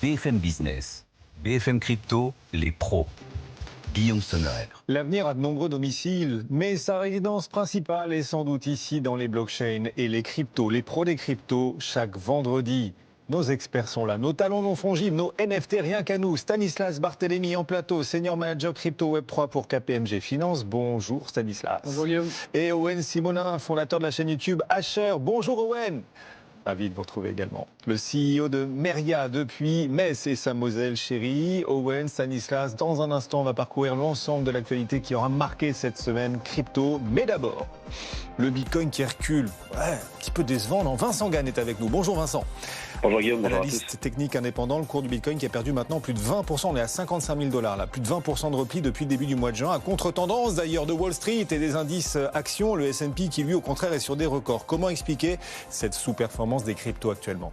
BFM Business, BFM Crypto, les pros. Guillaume Sommerer. L'avenir a de nombreux domiciles, mais sa résidence principale est sans doute ici dans les blockchains et les cryptos. Les pros des cryptos, chaque vendredi. Nos experts sont là, nos talents non fongibles, nos NFT rien qu'à nous. Stanislas Barthélémy en plateau, senior manager crypto Web3 pour KPMG Finance. Bonjour Stanislas. Bonjour Guillaume. Et Owen Simonin, fondateur de la chaîne YouTube Asher. Bonjour Owen. Ravi de vous retrouver également. Le CEO de Meria depuis Metz et sa Moselle chérie, Owen, Stanislas. Dans un instant, on va parcourir l'ensemble de l'actualité qui aura marqué cette semaine crypto. Mais d'abord, le Bitcoin qui recule. Ouais, un petit peu décevant, non ? Vincent Gann est avec nous. Bonjour Vincent. Bonjour Guillaume, bonjour à tous. Analyste technique indépendant, le cours du Bitcoin qui a perdu maintenant plus de 20%. On est à 55 000 $ là. Plus de 20% de repli depuis le début du mois de juin. À contre-tendance d'ailleurs de Wall Street et des indices actions. Le S&P qui lui au contraire est sur des records. Comment expliquer cette sous-performance des cryptos actuellement ?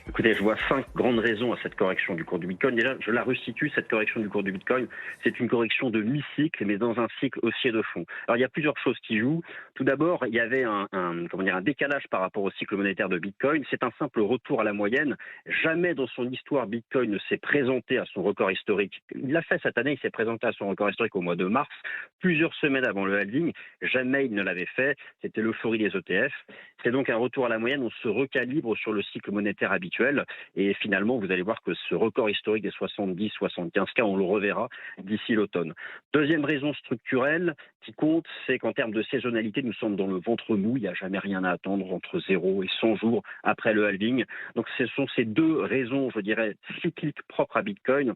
Écoutez, je vois 5 grandes raisons à cette correction du cours du Bitcoin. Déjà, je la restitue, cette correction du cours du Bitcoin. C'est une correction de mi-cycle, mais dans un cycle haussier de fond. Alors, il y a plusieurs choses qui jouent. Tout d'abord, il y avait un décalage par rapport au cycle monétaire de Bitcoin. C'est un simple retour à la moyenne. Jamais dans son histoire, Bitcoin ne s'est présenté à son record historique. Il l'a fait cette année, il s'est présenté à son record historique au mois de mars, plusieurs semaines avant le halving. Jamais il ne l'avait fait. C'était l'euphorie des ETF. C'est donc un retour à la moyenne. On se recalibre sur le cycle monétaire habituel. Et finalement, vous allez voir que ce record historique des 70-75 cas, on le reverra d'ici l'automne. Deuxième raison structurelle qui compte, c'est qu'en termes de saisonnalité, nous sommes dans le ventre mou. Il n'y a jamais rien à attendre entre 0 et 100 jours après le halving. Donc ce sont ces deux raisons, je dirais, cycliques propres à Bitcoin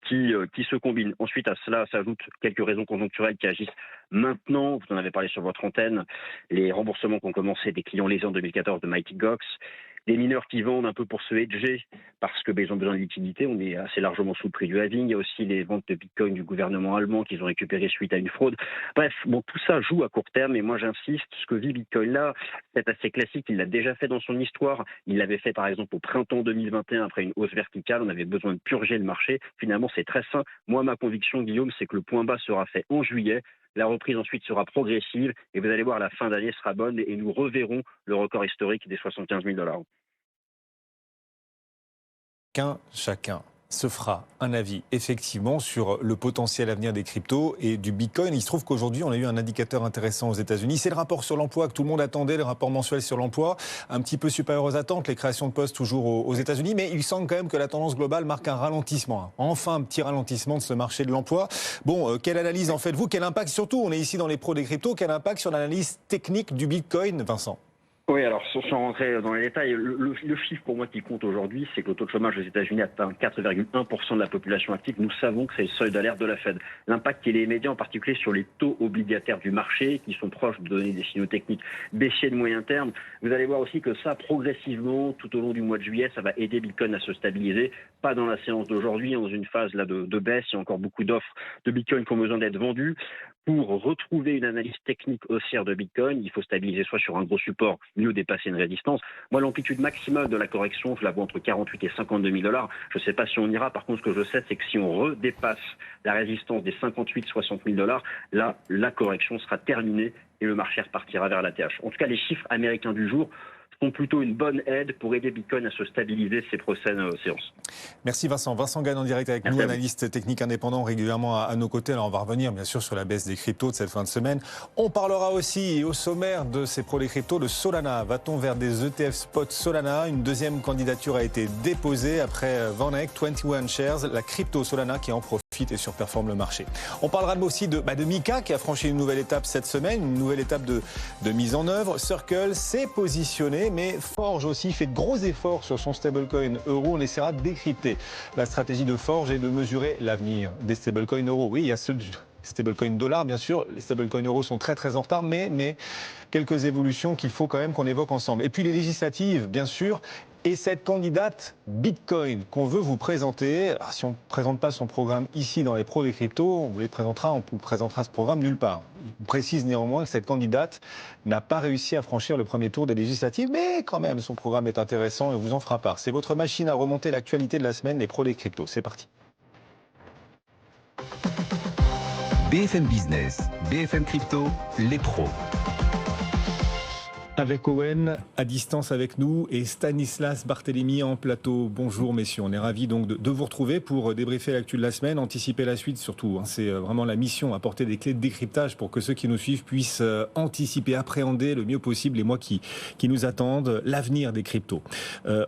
qui se combinent. Ensuite, à cela s'ajoutent quelques raisons conjoncturelles qui agissent maintenant. Vous en avez parlé sur votre antenne. Les remboursements qui ont commencé des clients lésés en 2014 de Mt. Gox. Des mineurs qui vendent un peu pour se hedger parce qu'ils ont besoin de liquidité. On est assez largement sous le prix du halving. Il y a aussi les ventes de Bitcoin du gouvernement allemand qu'ils ont récupérées suite à une fraude. Bref, bon, tout ça joue à court terme. Et moi, j'insiste, ce que vit Bitcoin là, c'est assez classique. Il l'a déjà fait dans son histoire. Il l'avait fait, par exemple, au printemps 2021 après une hausse verticale. On avait besoin de purger le marché. Finalement, c'est très sain. Moi, ma conviction, Guillaume, c'est que le point bas sera fait en juillet. La reprise ensuite sera progressive et vous allez voir, la fin d'année sera bonne et nous reverrons le record historique des 75 000 $. Chacun se fera un avis effectivement sur le potentiel avenir des cryptos et du Bitcoin. Il se trouve qu'aujourd'hui, on a eu un indicateur intéressant aux États-Unis. C'est le rapport sur l'emploi que tout le monde attendait, le rapport mensuel sur l'emploi, un petit peu supérieur aux attentes, les créations de postes toujours aux États-Unis, mais il semble quand même que la tendance globale marque un ralentissement. Enfin, un petit ralentissement de ce marché de l'emploi. Bon, quelle analyse en faites-vous ? Quel impact surtout, on est ici dans les pros des cryptos, quel impact sur l'analyse technique du Bitcoin, Vincent ? Oui, alors sans rentrer dans les détails, le chiffre pour moi qui compte aujourd'hui, c'est que le taux de chômage aux États-Unis atteint 4,1% de la population active. Nous savons que c'est le seuil d'alerte de la Fed. L'impact il est immédiat, en particulier sur les taux obligataires du marché, qui sont proches de donner des signaux techniques baissiers de moyen terme. Vous allez voir aussi que ça, progressivement, tout au long du mois de juillet, ça va aider Bitcoin à se stabiliser. Pas dans la séance d'aujourd'hui, dans une phase là de baisse. Il y a encore beaucoup d'offres de Bitcoin qui ont besoin d'être vendues. Pour retrouver une analyse technique haussière de Bitcoin, il faut stabiliser soit sur un gros support, mieux dépasser une résistance. Moi, l'amplitude maximale de la correction, je la vois entre 48 et 52 000 $. Je ne sais pas si on ira. Par contre, ce que je sais, c'est que si on redépasse la résistance des 58-60 000 $, là, la correction sera terminée et le marché repartira vers la TH. En tout cas, les chiffres américains du jour sont plutôt une bonne aide pour aider Bitcoin à se stabiliser ces prochaines séances. Merci Vincent. Vincent Gann en direct avec nous, analyste technique indépendant régulièrement à nos côtés. Alors on va revenir bien sûr sur la baisse des cryptos de cette fin de semaine. On parlera aussi au sommaire de ces pros des cryptos de Solana. Va-t-on vers des ETF spot Solana ? Une deuxième candidature a été déposée après VanEck, 21 Shares, la crypto Solana qui en profite et surperforme le marché. On parlera aussi de Mika qui a franchi une nouvelle étape cette semaine, une nouvelle étape de mise en œuvre. Circle s'est positionné, mais Forge aussi fait de gros efforts sur son stablecoin euro. On essaiera de décrypter la stratégie de Forge et de mesurer l'avenir des stablecoins euros. Oui, il y a ceux du stablecoin dollar, bien sûr. Les stablecoins euros sont très très en retard, mais quelques évolutions qu'il faut quand même qu'on évoque ensemble. Et puis les législatives, bien sûr. Et cette candidate Bitcoin qu'on veut vous présenter, alors si on ne présente pas son programme ici dans les pros des cryptos, on vous présentera ce programme nulle part. Je précise néanmoins que cette candidate n'a pas réussi à franchir le premier tour des législatives, mais quand même son programme est intéressant et vous en fera part. C'est votre machine à remonter l'actualité de la semaine, les pros des cryptos. C'est parti. BFM Business, BFM Crypto, les pros. Avec Owen à distance avec nous et Stanislas Barthélémy en plateau. Bonjour messieurs, on est ravis donc de vous retrouver pour débriefer l'actu de la semaine, anticiper la suite surtout. C'est vraiment la mission, apporter des clés de décryptage pour que ceux qui nous suivent puissent anticiper, appréhender le mieux possible les mois qui nous attendent, l'avenir des cryptos.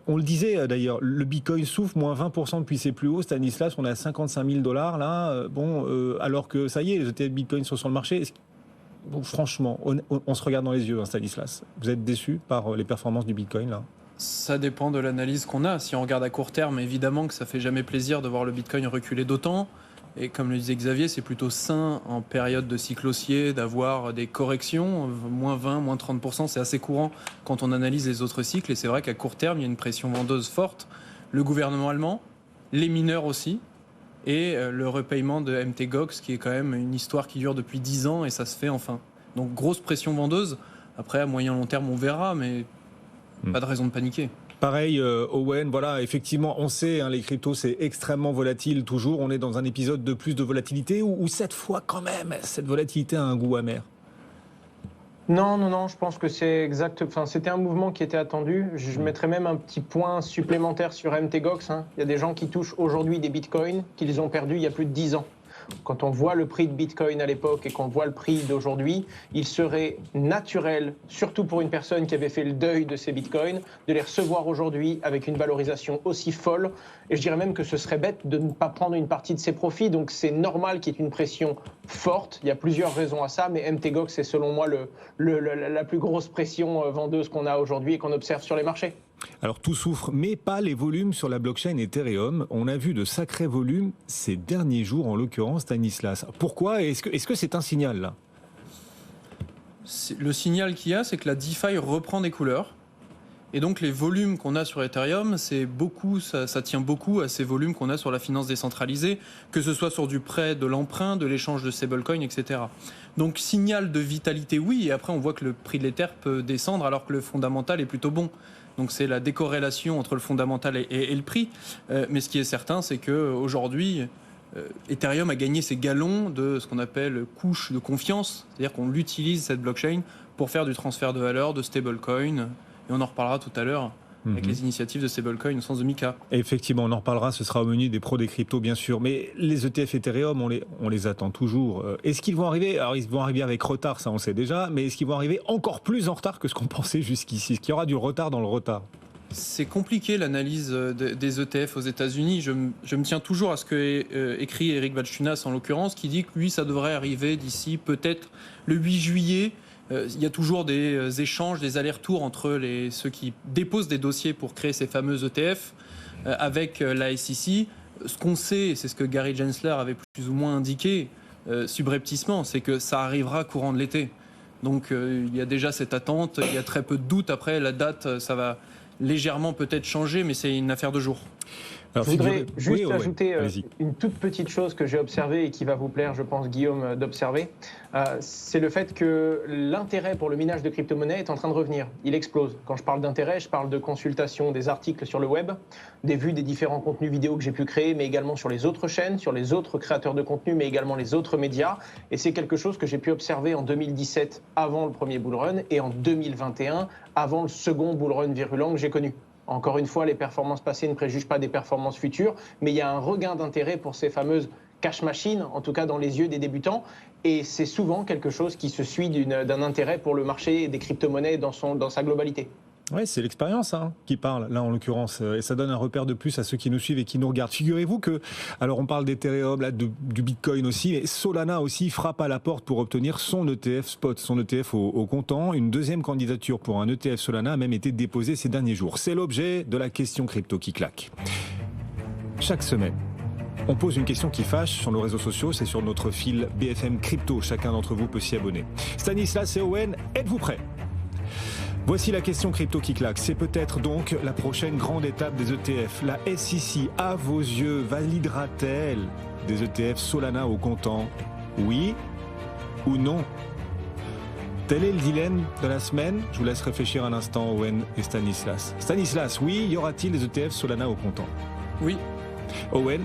On le disait d'ailleurs, le Bitcoin souffre, moins 20% depuis ses plus hauts. Stanislas, on est à 55 000 $ là, alors que ça y est, les ETF Bitcoin sont sur le marché. Bon, franchement, on se regarde dans les yeux, Stanislas. Vous êtes déçu par les performances du Bitcoin, là ? Ça dépend de l'analyse qu'on a. Si on regarde à court terme, évidemment que ça fait jamais plaisir de voir le Bitcoin reculer d'autant. Et comme le disait Xavier, c'est plutôt sain en période de cycle haussier d'avoir des corrections. Moins 20, moins 30%, c'est assez courant quand on analyse les autres cycles. Et c'est vrai qu'à court terme, il y a une pression vendeuse forte. Le gouvernement allemand, les mineurs aussi. Et le repayement de Mt. Gox, qui est quand même une histoire qui dure depuis 10 ans, et ça se fait enfin. Donc grosse pression vendeuse. Après, à moyen long terme, on verra, mais pas de raison de paniquer. Pareil, Owen, voilà, effectivement, on sait, les cryptos, c'est extrêmement volatile toujours. On est dans un épisode de plus de volatilité, où cette fois, quand même, cette volatilité a un goût amer. Non, je pense que c'est exact. Enfin, c'était un mouvement qui était attendu. Je mettrais même un petit point supplémentaire sur Mt. Gox. Il y a des gens qui touchent aujourd'hui des bitcoins qu'ils ont perdus il y a plus de 10 ans. Quand on voit le prix de Bitcoin à l'époque et qu'on voit le prix d'aujourd'hui, il serait naturel, surtout pour une personne qui avait fait le deuil de ses Bitcoins, de les recevoir aujourd'hui avec une valorisation aussi folle. Et je dirais même que ce serait bête de ne pas prendre une partie de ses profits. Donc c'est normal qu'il y ait une pression forte. Il y a plusieurs raisons à ça, mais Mt. Gox est selon moi la plus grosse pression vendeuse qu'on a aujourd'hui et qu'on observe sur les marchés. Alors tout souffre, mais pas les volumes sur la blockchain Ethereum. On a vu de sacrés volumes ces derniers jours, en l'occurrence Stanislas. Pourquoi ? Est-ce que c'est un signal là ? Le signal qu'il y a, c'est que la DeFi reprend des couleurs. Et donc les volumes qu'on a sur Ethereum, ça tient beaucoup à ces volumes qu'on a sur la finance décentralisée, que ce soit sur du prêt, de l'emprunt, de l'échange de stablecoin, etc. Donc signal de vitalité, oui, et après on voit que le prix de l'Ether peut descendre alors que le fondamental est plutôt bon. Donc c'est la décorrélation entre le fondamental et le prix. Mais ce qui est certain, c'est qu'aujourd'hui, Ethereum a gagné ses galons de ce qu'on appelle couche de confiance. C'est-à-dire qu'on l'utilise, cette blockchain, pour faire du transfert de valeur, de stablecoin. Et on en reparlera tout à l'heure avec les initiatives de stablecoin au sens de Mika. Effectivement, on en reparlera, ce sera au menu des pros des cryptos bien sûr. Mais les ETF Ethereum, on les attend toujours. Est-ce qu'ils vont arriver ? Alors ils vont arriver avec retard, ça on sait déjà, mais est-ce qu'ils vont arriver encore plus en retard que ce qu'on pensait jusqu'ici ? Est-ce qu'il y aura du retard dans le retard ? C'est compliqué l'analyse des ETF aux États-Unis. Je me tiens toujours à ce que écrit Eric Valchunas en l'occurrence, qui dit que lui ça devrait arriver d'ici peut-être le 8 juillet. Il y a toujours des échanges, des allers-retours entre ceux qui déposent des dossiers pour créer ces fameux ETF avec la SEC. Ce qu'on sait, c'est ce que Gary Gensler avait plus ou moins indiqué subrepticement, c'est que ça arrivera courant de l'été. Donc il y a déjà cette attente, il y a très peu de doutes. Après, la date, ça va légèrement peut-être changer, mais c'est une affaire de jour. Alors, je voudrais juste ajouter une toute petite chose que j'ai observée et qui va vous plaire, je pense, Guillaume, d'observer. C'est le fait que l'intérêt pour le minage de crypto-monnaies est en train de revenir. Il explose. Quand je parle d'intérêt, je parle de consultation des articles sur le web, des vues des différents contenus vidéo que j'ai pu créer, mais également sur les autres chaînes, sur les autres créateurs de contenu, mais également les autres médias. Et c'est quelque chose que j'ai pu observer en 2017, avant le premier bull run, et en 2021, avant le second bull run virulent que j'ai connu. Encore une fois, les performances passées ne préjugent pas des performances futures, mais il y a un regain d'intérêt pour ces fameuses cash machines, en tout cas dans les yeux des débutants, et c'est souvent quelque chose qui se suit d'un intérêt pour le marché des crypto-monnaies dans sa globalité. Oui, c'est l'expérience qui parle, là en l'occurrence, et ça donne un repère de plus à ceux qui nous suivent et qui nous regardent. Figurez-vous que, alors on parle d'Ethereum, là, du Bitcoin aussi, mais Solana aussi frappe à la porte pour obtenir son ETF spot, son ETF au comptant. Une deuxième candidature pour un ETF Solana a même été déposée ces derniers jours. C'est l'objet de la question crypto qui claque. Chaque semaine, on pose une question qui fâche sur nos réseaux sociaux, c'est sur notre fil BFM Crypto. Chacun d'entre vous peut s'y abonner. Stanislas et Owen, êtes-vous prêts ? Voici la question crypto qui claque. C'est peut-être donc la prochaine grande étape des ETF. La SEC, à vos yeux, validera-t-elle des ETF Solana au comptant ? Oui ou non ? Tel est le dilemme de la semaine. Je vous laisse réfléchir un instant, Owen et Stanislas. Stanislas, oui, y aura-t-il des ETF Solana au comptant ? Oui. Owen ?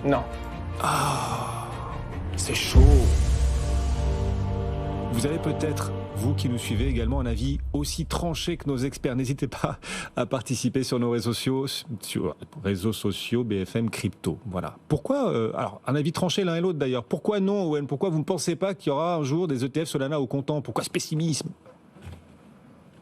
Non. Ah, c'est chaud. Vous allez peut-être vous qui nous suivez également un avis aussi tranché que nos experts. N'hésitez pas à participer sur nos réseaux sociaux BFM Crypto. Voilà. Pourquoi, alors un avis tranché l'un et l'autre d'ailleurs, pourquoi non Owen? Pourquoi vous ne pensez pas qu'il y aura un jour des ETF Solana au comptant? Pourquoi ce pessimisme?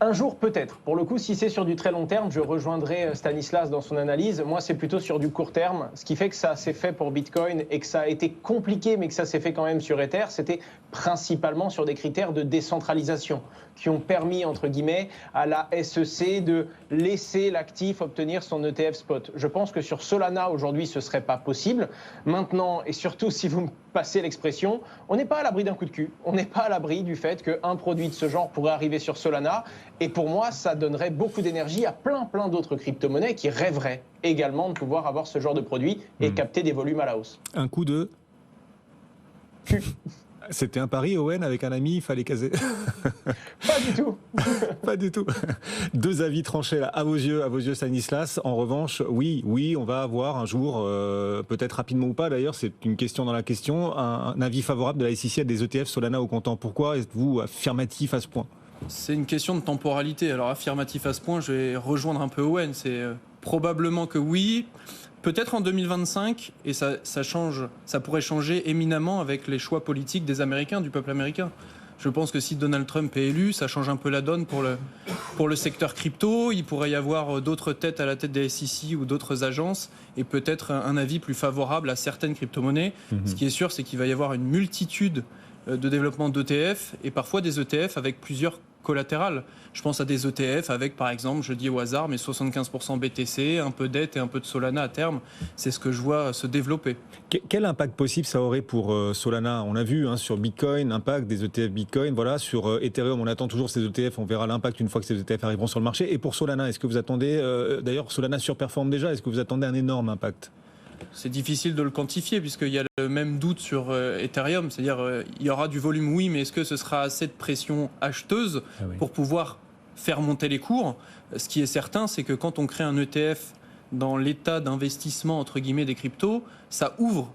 Un jour peut-être. Pour le coup, si c'est sur du très long terme, je rejoindrai Stanislas dans son analyse. Moi, c'est plutôt sur du court terme. Ce qui fait que ça s'est fait pour Bitcoin et que ça a été compliqué, mais que ça s'est fait quand même sur Ether, c'était principalement sur des critères de décentralisation qui ont permis, entre guillemets, à la SEC de laisser l'actif obtenir son ETF spot. Je pense que sur Solana, aujourd'hui, ce ne serait pas possible. Maintenant, et surtout si vous me passez l'expression, on n'est pas à l'abri d'un coup de cul. On n'est pas à l'abri du fait qu'un produit de ce genre pourrait arriver sur Solana. Et pour moi, ça donnerait beaucoup d'énergie à plein d'autres crypto-monnaies qui rêveraient également de pouvoir avoir ce genre de produit et capter des volumes à la hausse. Un coup de cul. C'était un pari, Owen, avec un ami, il fallait caser. Pas du tout. Pas du tout. Deux avis tranchés là, à vos yeux Stanislas. En revanche, oui, on va avoir un jour, peut-être rapidement ou pas d'ailleurs, c'est une question dans la question, un avis favorable de la SEC à des ETF Solana au comptant. Pourquoi êtes-vous affirmatif à ce point? C'est une question de temporalité. Alors affirmatif à ce point, je vais rejoindre un peu Owen. C'est probablement que oui. Peut-être en 2025, et ça pourrait changer éminemment avec les choix politiques des Américains, du peuple américain. Je pense que si Donald Trump est élu, ça change un peu la donne pour le secteur crypto. Il pourrait y avoir d'autres têtes à la tête des SEC ou d'autres agences et peut-être un avis plus favorable à certaines crypto-monnaies. Ce qui est sûr, c'est qu'il va y avoir une multitude de développement d'ETF et parfois des ETF avec plusieurs collatérales. Je pense à des ETF avec, par exemple, je dis au hasard, mais 75% BTC, un peu d'ETH et un peu de Solana à terme. C'est ce que je vois se développer. Quel impact possible ça aurait pour Solana? On a vu sur Bitcoin, l'impact des ETF Bitcoin. Voilà, sur Ethereum, on attend toujours ces ETF. On verra l'impact une fois que ces ETF arriveront sur le marché. Et pour Solana, est-ce que vous attendez... D'ailleurs, Solana surperforme déjà. Est-ce que vous attendez un énorme impact? C'est difficile de le quantifier puisqu'il y a le même doute sur Ethereum, c'est-à-dire il y aura du volume, oui, mais est-ce que ce sera assez de pression acheteuse pour pouvoir faire monter les cours? Ce qui est certain, c'est que quand on crée un ETF dans l'état d'investissement entre guillemets des cryptos, ça ouvre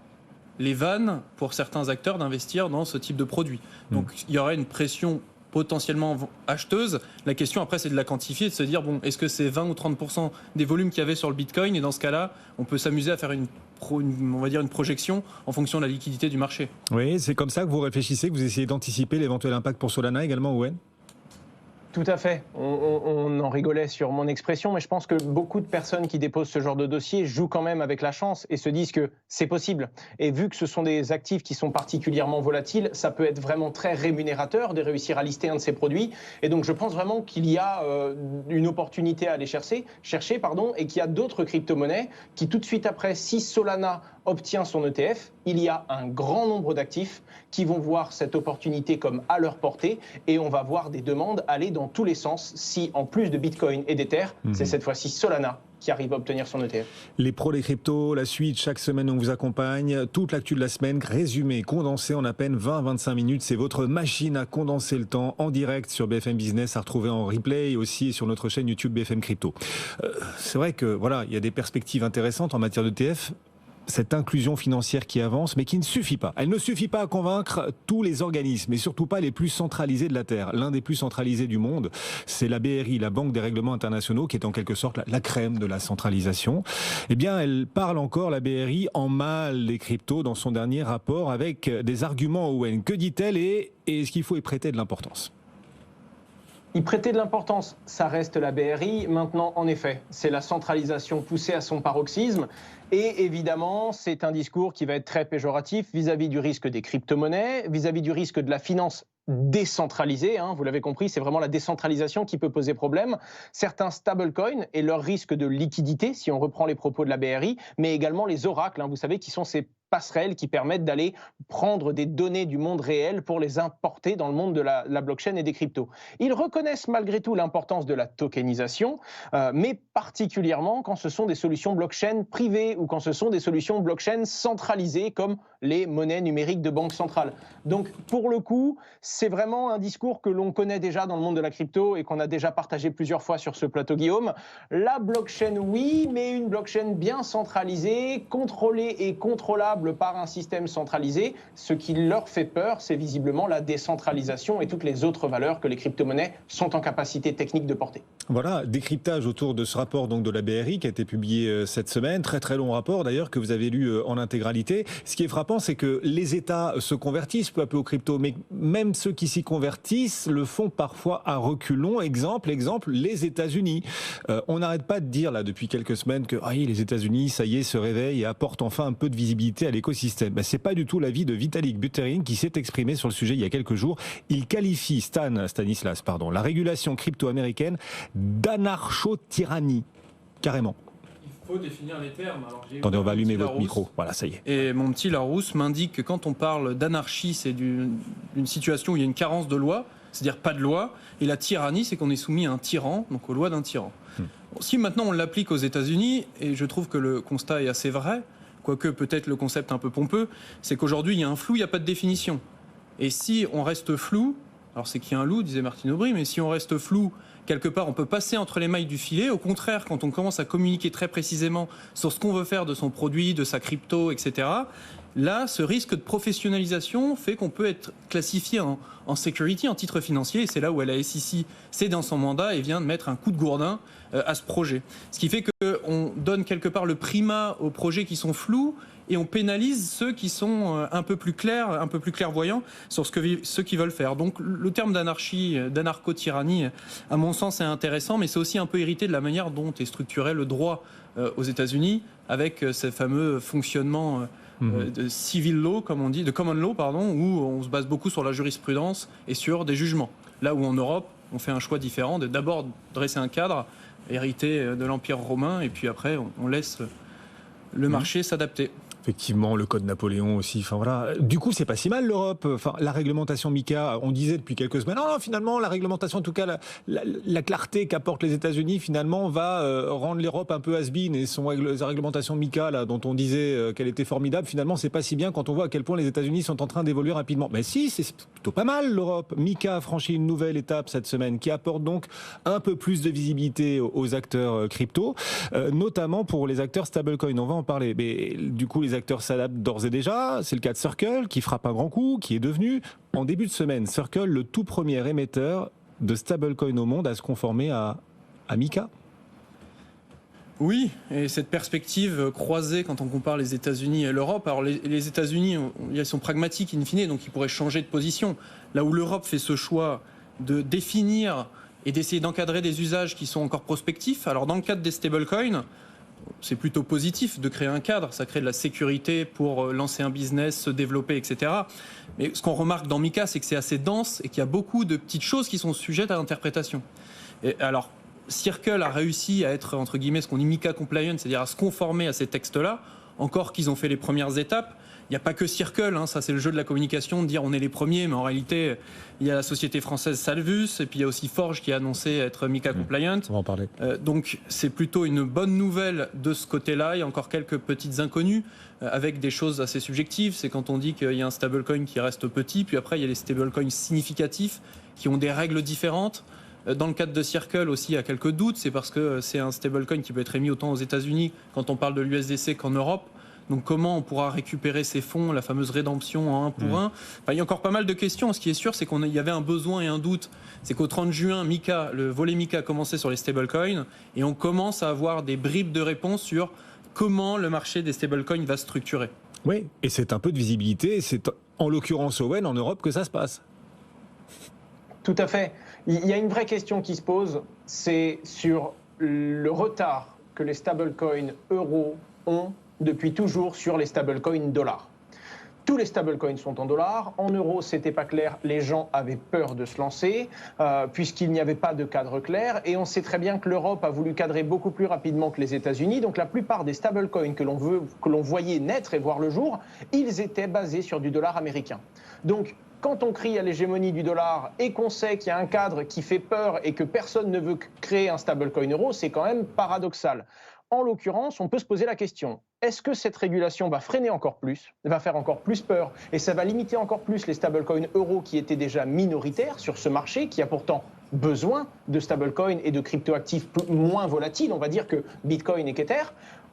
les vannes pour certains acteurs d'investir dans ce type de produit. Donc il y aura une pression potentiellement acheteuse. La question après, c'est de la quantifier, de se dire, bon, est-ce que c'est 20 ou 30% des volumes qu'il y avait sur le Bitcoin? Et dans ce cas-là, on peut s'amuser à faire une projection en fonction de la liquidité du marché. Oui, c'est comme ça que vous réfléchissez, que vous essayez d'anticiper l'éventuel impact pour Solana également, Owen? Tout à fait. On en rigolait sur mon expression, mais je pense que beaucoup de personnes qui déposent ce genre de dossier jouent quand même avec la chance et se disent que c'est possible. Et vu que ce sont des actifs qui sont particulièrement volatiles, ça peut être vraiment très rémunérateur de réussir à lister un de ces produits. Et donc je pense vraiment qu'il y a une opportunité à aller chercher, et qu'il y a d'autres crypto-monnaies qui tout de suite après, si Solana obtient son ETF, il y a un grand nombre d'actifs qui vont voir cette opportunité comme à leur portée et on va voir des demandes aller dans tous les sens si en plus de Bitcoin et d'Ether, c'est cette fois-ci Solana qui arrive à obtenir son ETF. Les pros des cryptos, la suite, chaque semaine on vous accompagne, toute l'actu de la semaine, résumé, condensé en à peine 20-25 minutes, c'est votre machine à condenser le temps en direct sur BFM Business, à retrouver en replay et aussi sur notre chaîne YouTube BFM Crypto. C'est vrai que voilà, il y a des perspectives intéressantes en matière d'ETF. Cette inclusion financière qui avance, mais qui ne suffit pas. Elle ne suffit pas à convaincre tous les organismes, et surtout pas les plus centralisés de la Terre. L'un des plus centralisés du monde, c'est la BRI, la Banque des règlements internationaux, qui est en quelque sorte la crème de la centralisation. Eh bien, elle parle encore, la BRI, en mal des cryptos dans son dernier rapport, avec des arguments Owen. Que dit-elle et est-ce qu'il faut y prêter de l'importance ? Y prêter de l'importance, ça reste la BRI. Maintenant, en effet, c'est la centralisation poussée à son paroxysme. Et évidemment, c'est un discours qui va être très péjoratif vis-à-vis du risque des crypto-monnaies, vis-à-vis du risque de la finance décentralisée. Vous l'avez compris, c'est vraiment la décentralisation qui peut poser problème. Certains stablecoins et leur risque de liquidité, si on reprend les propos de la BRI, mais également les oracles, vous savez, qui sont ces passerelles qui permettent d'aller prendre des données du monde réel pour les importer dans le monde de la blockchain et des cryptos. Ils reconnaissent malgré tout l'importance de la tokenisation, mais particulièrement quand ce sont des solutions blockchain privées ou quand ce sont des solutions blockchain centralisées comme les monnaies numériques de banque centrale. Donc pour le coup, c'est vraiment un discours que l'on connaît déjà dans le monde de la crypto et qu'on a déjà partagé plusieurs fois sur ce plateau, Guillaume. La blockchain, oui, mais une blockchain bien centralisée, contrôlée et contrôlable gérable par un système centralisé. Ce qui leur fait peur, c'est visiblement la décentralisation et toutes les autres valeurs que les crypto-monnaies sont en capacité technique de porter. Voilà, décryptage autour de ce rapport donc de la BRI qui a été publié cette semaine. Très très long rapport d'ailleurs que vous avez lu en intégralité. Ce qui est frappant, c'est que les États se convertissent peu à peu aux cryptos, mais même ceux qui s'y convertissent le font parfois à reculons. Exemple, les États-Unis. On n'arrête pas de dire là depuis quelques semaines que les États-Unis, ça y est, se réveillent et apportent enfin un peu de visibilité à l'écosystème. C'est pas du tout l'avis de Vitalik Buterin qui s'est exprimé sur le sujet il y a quelques jours. Il qualifie Stanislas, la régulation crypto américaine d'anarcho-tyrannie, carrément. Il faut définir les termes. Alors, attendez, on va allumer votre micro. Voilà, ça y est. Et mon petit Larousse m'indique que quand on parle d'anarchie, c'est d'une situation où il y a une carence de loi, c'est-à-dire pas de loi. Et la tyrannie, c'est qu'on est soumis à un tyran, donc aux lois d'un tyran. Si maintenant on l'applique aux États-Unis, et je trouve que le constat est assez vrai, quoique peut-être le concept un peu pompeux, c'est qu'aujourd'hui il y a un flou, il n'y a pas de définition. Et si on reste flou, alors c'est qu'il y a un loup, disait Martine Aubry, mais si on reste flou, quelque part, on peut passer entre les mailles du filet. Au contraire, quand on commence à communiquer très précisément sur ce qu'on veut faire de son produit, de sa crypto, etc., là, ce risque de professionnalisation fait qu'on peut être classifié en security, en titre financier. Et c'est là où la SEC, c'est dans son mandat et vient de mettre un coup de gourdin à ce projet. Ce qui fait qu'on donne quelque part le primat aux projets qui sont flous et on pénalise ceux qui sont un peu plus clairs, un peu plus clairvoyants sur ceux qui veulent faire. Donc le terme d'anarchie, d'anarcho-tyrannie, à mon sens, est intéressant, mais c'est aussi un peu hérité de la manière dont est structuré le droit aux États-Unis, avec ces fameux fonctionnements de civil law, comme on dit, de common law, pardon, où on se base beaucoup sur la jurisprudence et sur des jugements. Là où en Europe, on fait un choix différent de d'abord dresser un cadre hérité de l'Empire romain, et puis après, on laisse le marché s'adapter. Effectivement, le code Napoléon aussi. Enfin voilà. Du coup, c'est pas si mal l'Europe. Enfin, la réglementation MiCA, on disait depuis quelques semaines. Non, finalement, la réglementation, en tout cas, la clarté qu'apportent les États-Unis, finalement, va rendre l'Europe un peu has-been. Et sa réglementation MiCA, là, dont on disait qu'elle était formidable, finalement, c'est pas si bien quand on voit à quel point les États-Unis sont en train d'évoluer rapidement. Mais si, c'est plutôt pas mal l'Europe. MiCA a franchi une nouvelle étape cette semaine, qui apporte donc un peu plus de visibilité aux acteurs crypto, notamment pour les acteurs stablecoin. On va en parler. Mais du coup, les acteurs s'adaptent d'ores et déjà. C'est le cas de Circle qui frappe un grand coup, qui est devenu, en début de semaine, Circle, le tout premier émetteur de stablecoin au monde à se conformer à MiCA. Oui, et cette perspective croisée quand on compare les États-Unis et l'Europe. Alors les États-Unis, ils sont pragmatiques in fine, donc ils pourraient changer de position. Là où l'Europe fait ce choix de définir et d'essayer d'encadrer des usages qui sont encore prospectifs. Alors dans le cadre des stablecoins, c'est plutôt positif de créer un cadre, ça crée de la sécurité pour lancer un business, se développer, etc. Mais ce qu'on remarque dans MiCA, c'est que c'est assez dense et qu'il y a beaucoup de petites choses qui sont sujettes à l'interprétation. Et alors, Circle a réussi à être, entre guillemets, ce qu'on dit MiCA compliant, c'est-à-dire à se conformer à ces textes-là, encore qu'ils ont fait les premières étapes. Il n'y a pas que Circle, ça c'est le jeu de la communication, de dire on est les premiers, mais en réalité, il y a la société française Salvus, et puis il y a aussi Forge qui a annoncé être MiCA compliant. On va en parler. Donc c'est plutôt une bonne nouvelle de ce côté-là. Il y a encore quelques petites inconnues, avec des choses assez subjectives. C'est quand on dit qu'il y a un stablecoin qui reste petit, puis après il y a les stablecoins significatifs qui ont des règles différentes. Dans le cadre de Circle aussi, il y a quelques doutes. C'est parce que c'est un stablecoin qui peut être émis autant aux États-Unis quand on parle de l'USDC qu'en Europe. Donc comment on pourra récupérer ces fonds, la fameuse rédemption en 1 pour 1 il y a encore pas mal de questions. Ce qui est sûr, c'est qu'il y avait un besoin et un doute. C'est qu'au 30 juin, MiCA, le volet MiCA a commencé sur les stablecoins et on commence à avoir des bribes de réponses sur comment le marché des stablecoins va se structurer. Oui, et c'est un peu de visibilité. C'est en l'occurrence Owen en Europe que ça se passe. Tout à fait. Il y a une vraie question qui se pose, c'est sur le retard que les stablecoins euros ont depuis toujours sur les stablecoins dollars. Tous les stablecoins sont en dollars. En euros, c'était pas clair. Les gens avaient peur de se lancer puisqu'il n'y avait pas de cadre clair. Et on sait très bien que l'Europe a voulu cadrer beaucoup plus rapidement que les États-Unis. Donc la plupart des stablecoins que l'on voyait naître et voir le jour, ils étaient basés sur du dollar américain. Donc quand on crie à l'hégémonie du dollar et qu'on sait qu'il y a un cadre qui fait peur et que personne ne veut créer un stablecoin euro, c'est quand même paradoxal. En l'occurrence, on peut se poser la question, est-ce que cette régulation va freiner encore plus, va faire encore plus peur et ça va limiter encore plus les stablecoins euros qui étaient déjà minoritaires sur ce marché, qui a pourtant besoin de stablecoin et de cryptoactifs moins volatiles, on va dire, que Bitcoin et qu'Ether?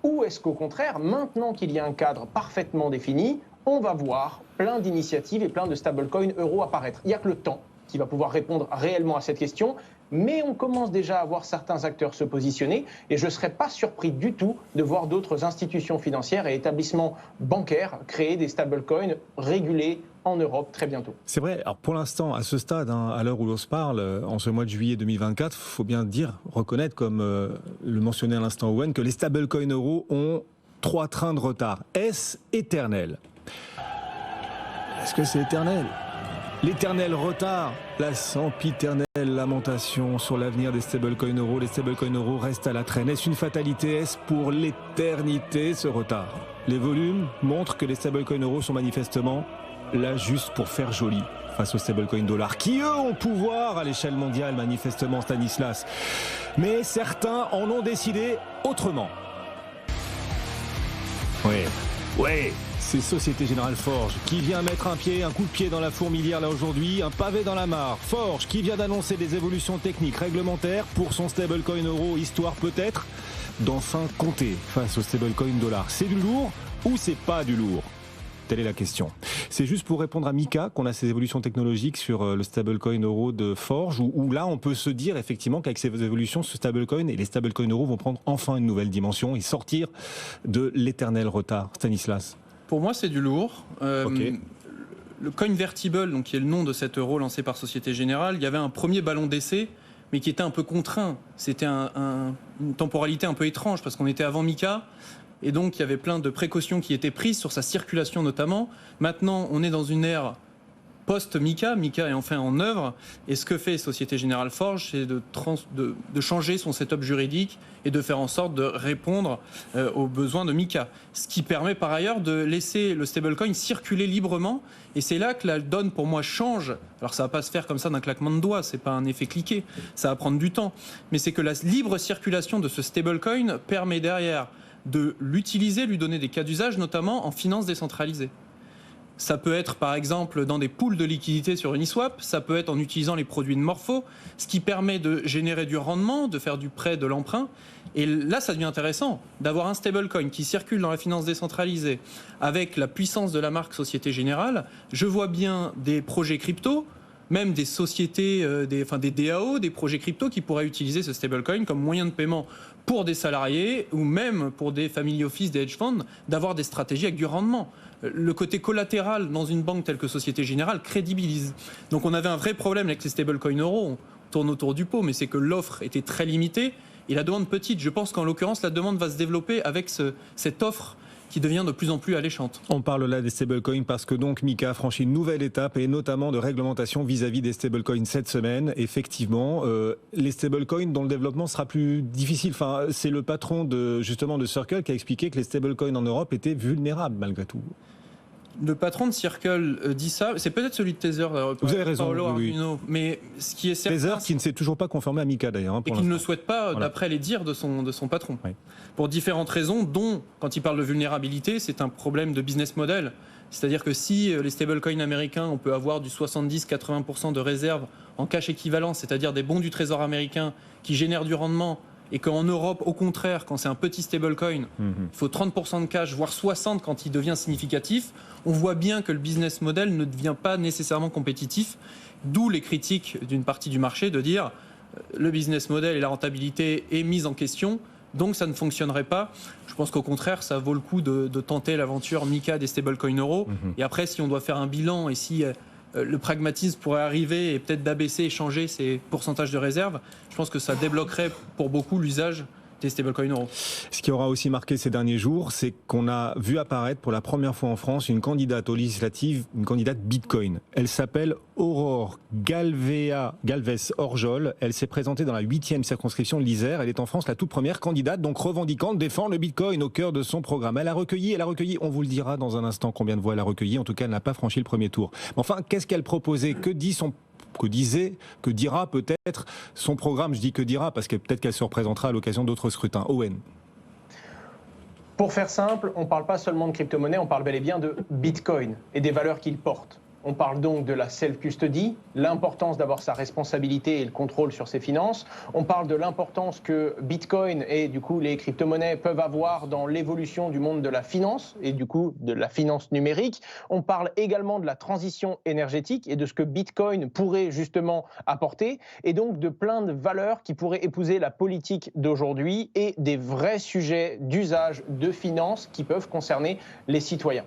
Ou est-ce qu'au contraire, maintenant qu'il y a un cadre parfaitement défini, on va voir plein d'initiatives et plein de stablecoins euros apparaître? Il n'y a que le temps qui va pouvoir répondre réellement à cette question, mais on commence déjà à voir certains acteurs se positionner et je ne serais pas surpris du tout de voir d'autres institutions financières et établissements bancaires créer des stablecoins régulés en Europe très bientôt. C'est vrai, alors pour l'instant, à ce stade, à l'heure où l'on se parle, en ce mois de juillet 2024, il faut bien reconnaître, comme le mentionnait à l'instant Owen, que les stablecoins euros ont 3 trains de retard. Est-ce éternel? Est-ce que c'est éternel? L'éternel retard, la sempiternelle lamentation sur l'avenir des stablecoins euros. Les stablecoins euros restent à la traîne. Est-ce une fatalité? Est-ce pour l'éternité ce retard? Les volumes montrent que les stablecoins euros sont manifestement là juste pour faire joli face aux stablecoins dollars, qui eux ont pouvoir à l'échelle mondiale manifestement, Stanislas. Mais certains en ont décidé autrement. Oui. C'est Société Générale Forge qui vient mettre un coup de pied dans la fourmilière là aujourd'hui, un pavé dans la mare. Forge qui vient d'annoncer des évolutions techniques réglementaires pour son stablecoin euro, histoire peut-être d'enfin compter face au stablecoin dollar. C'est du lourd ou c'est pas du lourd? Telle est la question. C'est juste pour répondre à Mika qu'on a ces évolutions technologiques sur le stablecoin euro de Forge, où là on peut se dire effectivement qu'avec ces évolutions, ce stablecoin et les stablecoins euros vont prendre enfin une nouvelle dimension et sortir de l'éternel retard. Stanislas? Pour moi, c'est du lourd. Okay. Le Coinvertible, donc qui est le nom de cet euro lancé par Société Générale, il y avait un premier ballon d'essai, mais qui était un peu contraint. C'était une temporalité un peu étrange, parce qu'on était avant Mika, et donc il y avait plein de précautions qui étaient prises sur sa circulation notamment. Maintenant, on est dans une ère post-Mika. Mika est enfin en œuvre, et ce que fait Société Générale Forge, c'est de changer son setup juridique et de faire en sorte de répondre aux besoins de Mika. Ce qui permet par ailleurs de laisser le stablecoin circuler librement, et c'est là que la donne pour moi change. Alors ça va pas se faire comme ça d'un claquement de doigts, c'est pas un effet cliqué, ça va prendre du temps, mais c'est que la libre circulation de ce stablecoin permet derrière de l'utiliser, lui donner des cas d'usage, notamment en finance décentralisée. Ça peut être par exemple dans des pools de liquidités sur Uniswap, ça peut être en utilisant les produits de Morpho, ce qui permet de générer du rendement, de faire du prêt, de l'emprunt. Et là, ça devient intéressant d'avoir un stablecoin qui circule dans la finance décentralisée avec la puissance de la marque Société Générale. Je vois bien des projets crypto, même des sociétés, des DAO, des projets crypto qui pourraient utiliser ce stablecoin comme moyen de paiement pour des salariés ou même pour des family office, des hedge funds, d'avoir des stratégies avec du rendement. Le côté collatéral dans une banque telle que Société Générale crédibilise. Donc on avait un vrai problème avec les stablecoins euros, on tourne autour du pot, mais c'est que l'offre était très limitée et la demande petite. Je pense qu'en l'occurrence, la demande va se développer avec cette offre qui devient de plus en plus alléchante. On parle là des stablecoins parce que donc Mika a franchi une nouvelle étape et notamment de réglementation vis-à-vis des stablecoins cette semaine. Effectivement, les stablecoins dont le développement sera plus difficile. Enfin, c'est le patron de Circle qui a expliqué que les stablecoins en Europe étaient vulnérables malgré tout. Le patron de Circle dit ça, c'est peut-être celui de Tether. Vous avez raison, oui. Mais ce qui est certain, Tether qui ne s'est toujours pas conformé à Mika d'ailleurs. Et qui ne le souhaite pas, d'après les dires de son patron. Oui. Pour différentes raisons, dont, quand il parle de vulnérabilité, c'est un problème de business model. C'est-à-dire que si les stablecoins américains, on peut avoir du 70-80% de réserves en cash équivalent, c'est-à-dire des bons du trésor américain qui génèrent du rendement, et qu'en Europe, au contraire, quand c'est un petit stablecoin, il faut 30% de cash, voire 60% quand il devient significatif, on voit bien que le business model ne devient pas nécessairement compétitif, d'où les critiques d'une partie du marché de dire le business model et la rentabilité est mise en question, donc ça ne fonctionnerait pas. Je pense qu'au contraire, ça vaut le coup de tenter l'aventure Mika des stablecoins euros. Et après, si on doit faire un bilan et si le pragmatisme pourrait arriver et peut-être d'abaisser et changer ces pourcentages de réserve, je pense que ça débloquerait pour beaucoup l'usage des stablecoins euros. Ce qui aura aussi marqué ces derniers jours, c'est qu'on a vu apparaître pour la première fois en France une candidate aux législatives, une candidate Bitcoin. Elle s'appelle Aurore Galvez-Orjol. Elle s'est présentée dans la 8e circonscription de l'Isère. Elle est en France la toute première candidate, donc revendiquant de défendre le Bitcoin au cœur de son programme. Elle a recueilli, on vous le dira dans un instant combien de voix elle a recueilli. En tout cas, elle n'a pas franchi le premier tour. Enfin, qu'est-ce qu'elle proposait? Que dira peut-être son programme? Je dis que dira parce que peut-être qu'elle se représentera à l'occasion d'autres scrutins. Owen. Pour faire simple, on ne parle pas seulement de crypto-monnaie, on parle bel et bien de Bitcoin et des valeurs qu'il porte. On parle donc de la self-custody, l'importance d'avoir sa responsabilité et le contrôle sur ses finances. On parle de l'importance que Bitcoin et du coup les crypto-monnaies peuvent avoir dans l'évolution du monde de la finance et du coup de la finance numérique. On parle également de la transition énergétique et de ce que Bitcoin pourrait justement apporter et donc de plein de valeurs qui pourraient épouser la politique d'aujourd'hui et des vrais sujets d'usage de finance qui peuvent concerner les citoyens.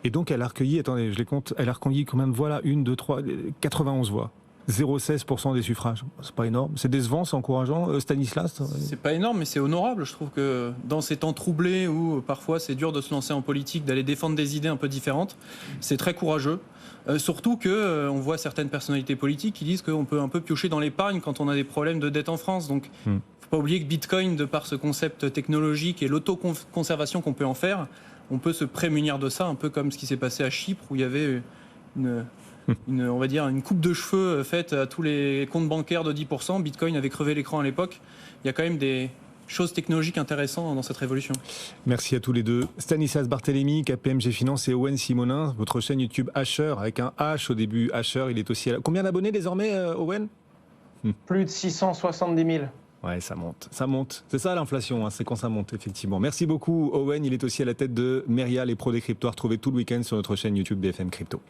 Et donc elle a recueilli, attendez, je les compte, elle a recueilli combien de voix là 1, 2, 3, 91 voix. 0,16% des suffrages. C'est pas énorme. C'est décevant, c'est encourageant. Stanislas ? C'est pas énorme, mais c'est honorable. Je trouve que dans ces temps troublés où parfois c'est dur de se lancer en politique, d'aller défendre des idées un peu différentes, c'est très courageux. Surtout qu'on voit certaines personnalités politiques qui disent qu'on peut un peu piocher dans l'épargne quand on a des problèmes de dette en France. Donc il ne faut pas oublier que Bitcoin, de par ce concept technologique et l'autoconservation qu'on peut en faire, on peut se prémunir de ça, un peu comme ce qui s'est passé à Chypre où il y avait on va dire une coupe de cheveux faite à tous les comptes bancaires de 10%. Bitcoin avait crevé l'écran à l'époque. Il y a quand même des choses technologiques intéressantes dans cette révolution. Merci à tous les deux. Stanislas Barthélémy, KPMG Finance, et Owen Simonin, votre chaîne YouTube Asher, avec un H au début. Asher, il est aussi... Combien d'abonnés désormais, Owen ? Plus de 670 000. Ouais, ça monte, ça monte. C'est ça l'inflation, hein, c'est quand ça monte, effectivement. Merci beaucoup, Owen. Il est aussi à la tête de Meria, les pros des cryptos, retrouvés tout le week-end sur notre chaîne YouTube BFM Crypto.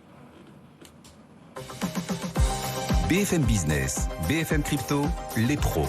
BFM Business, BFM Crypto, les pros.